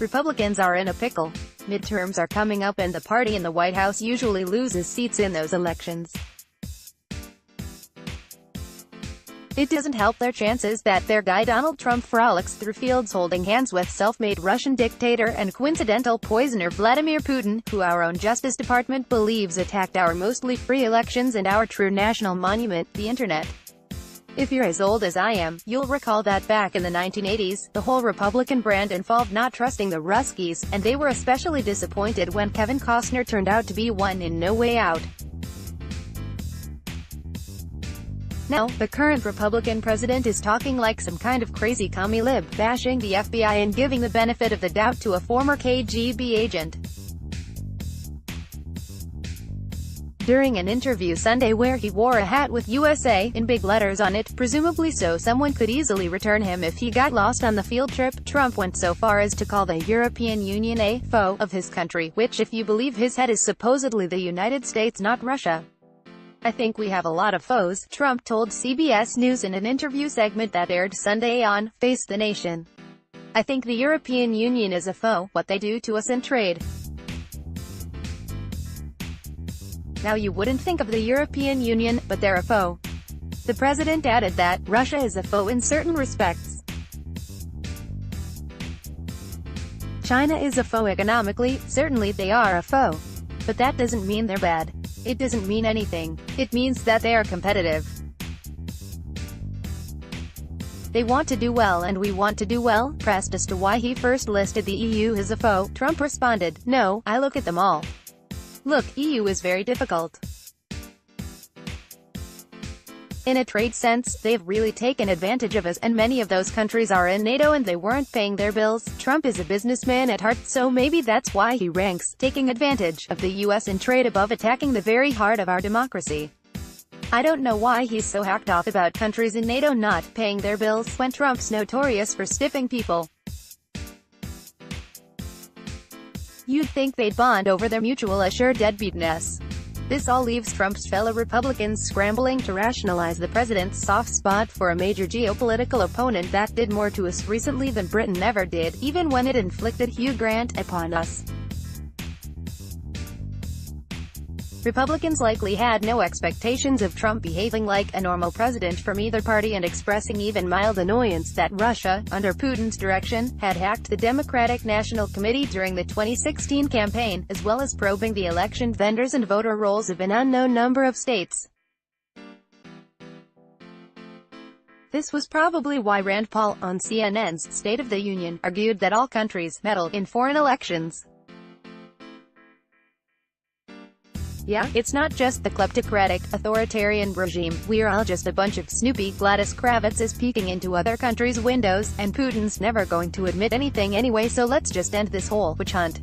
Republicans are in a pickle. Midterms are coming up and the party in the White House usually loses seats in those elections. It doesn't help their chances that their guy Donald Trump frolics through fields holding hands with self-made Russian dictator and coincidental poisoner Vladimir Putin, who our own Justice Department believes attacked our mostly free elections and our true national monument, the Internet. If you're as old as I am, you'll recall that back in the 1980s, the whole Republican brand involved not trusting the Ruskies, and they were especially disappointed when Kevin Costner turned out to be one in No Way Out. Now, the current Republican president is talking like some kind of crazy commie lib, bashing the FBI and giving the benefit of the doubt to a former KGB agent. During an interview Sunday where he wore a hat with USA in big letters on it, presumably so someone could easily return him if he got lost on the field trip, Trump went so far as to call the European Union a foe of his country, which if you believe his head is supposedly the United States, not Russia. "I think we have a lot of foes," Trump told CBS News in an interview segment that aired Sunday on Face the Nation. "I think the European Union is a foe, what they do to us in trade. Now you wouldn't think of the European Union, but they're a foe." The president added that, "Russia is a foe in certain respects. China is a foe economically, certainly they are a foe. But that doesn't mean they're bad. It doesn't mean anything. It means that they are competitive. They want to do well and we want to do well." Pressed as to why he first listed the EU as a foe, Trump responded, "No, I look at them all. Look, EU is very difficult. In a trade sense, they've really taken advantage of us, and many of those countries are in NATO and they weren't paying their bills." Trump is a businessman at heart, so maybe that's why he ranks taking advantage of the US in trade above attacking the very heart of our democracy. I don't know why he's so hacked off about countries in NATO not paying their bills, when Trump's notorious for stiffing people. You'd think they'd bond over their mutual assured deadbeatness. This all leaves Trump's fellow Republicans scrambling to rationalize the president's soft spot for a major geopolitical opponent that did more to us recently than Britain ever did, even when it inflicted Hugh Grant upon us. Republicans likely had no expectations of Trump behaving like a normal president from either party and expressing even mild annoyance that Russia, under Putin's direction, had hacked the Democratic National Committee during the 2016 campaign, as well as probing the election vendors and voter rolls of an unknown number of states. This was probably why Rand Paul, on CNN's State of the Union, argued that all countries meddle in foreign elections. Yeah, it's not just the kleptocratic, authoritarian regime, we're all just a bunch of Snoopy. Gladys Kravitz is peeking into other countries' windows, and Putin's never going to admit anything anyway, so let's just end this whole witch hunt.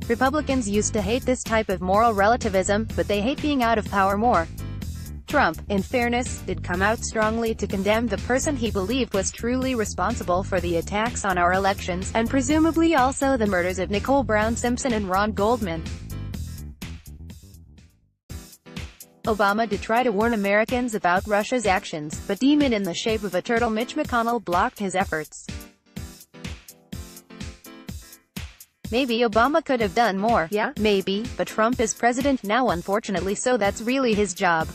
Republicans used to hate this type of moral relativism, but they hate being out of power more. Trump, in fairness, did come out strongly to condemn the person he believed was truly responsible for the attacks on our elections, and presumably also the murders of Nicole Brown Simpson and Ron Goldman. Obama did try to warn Americans about Russia's actions, but demon in the shape of a turtle Mitch McConnell blocked his efforts. Maybe Obama could have done more, yeah, maybe, but Trump is president now unfortunately, so that's really his job.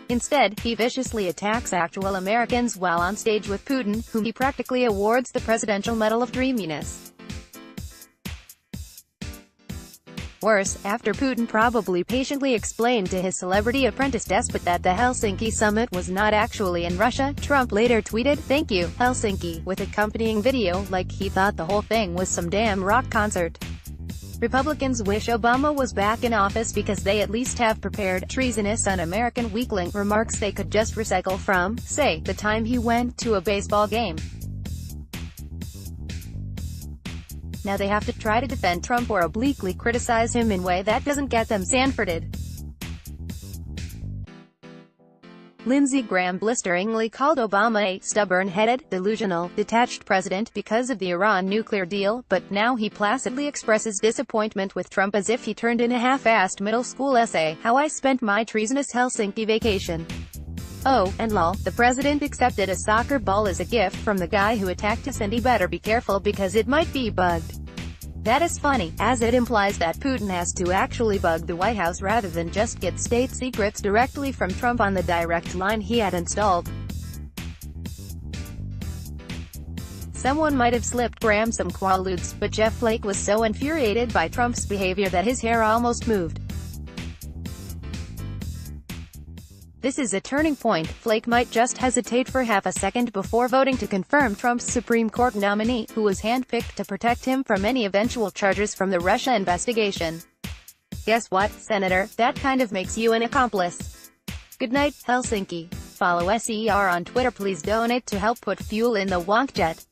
Instead, he viciously attacks actual Americans while on stage with Putin, whom he practically awards the Presidential Medal of Dreaminess. Worse, after Putin probably patiently explained to his celebrity apprentice despot that the Helsinki summit was not actually in Russia, Trump later tweeted, "Thank you, Helsinki," with accompanying video, like he thought the whole thing was some damn rock concert. Republicans wish Obama was back in office because they at least have prepared treasonous un-American weakling remarks they could just recycle from, say, the time he went to a baseball game. Now they have to try to defend Trump or obliquely criticize him in a way that doesn't get them Sanforded. Lindsey Graham blisteringly called Obama a stubborn-headed, delusional, detached president because of the Iran nuclear deal, but now he placidly expresses disappointment with Trump as if he turned in a half-assed middle school essay, "How I Spent My Treasonous Helsinki Vacation." Oh, and lol, the president accepted a soccer ball as a gift from the guy who attacked us, and he better be careful because it might be bugged. That is funny, as it implies that Putin has to actually bug the White House rather than just get state secrets directly from Trump on the direct line he had installed. Someone might have slipped Graham some quaaludes, but Jeff Flake was so infuriated by Trump's behavior that his hair almost moved. This is a turning point. Flake might just hesitate for half a second before voting to confirm Trump's Supreme Court nominee, who was handpicked to protect him from any eventual charges from the Russia investigation. Guess what, Senator? That kind of makes you an accomplice. Good night, Helsinki. Follow SER on Twitter. Please donate to help put fuel in the wonk jet.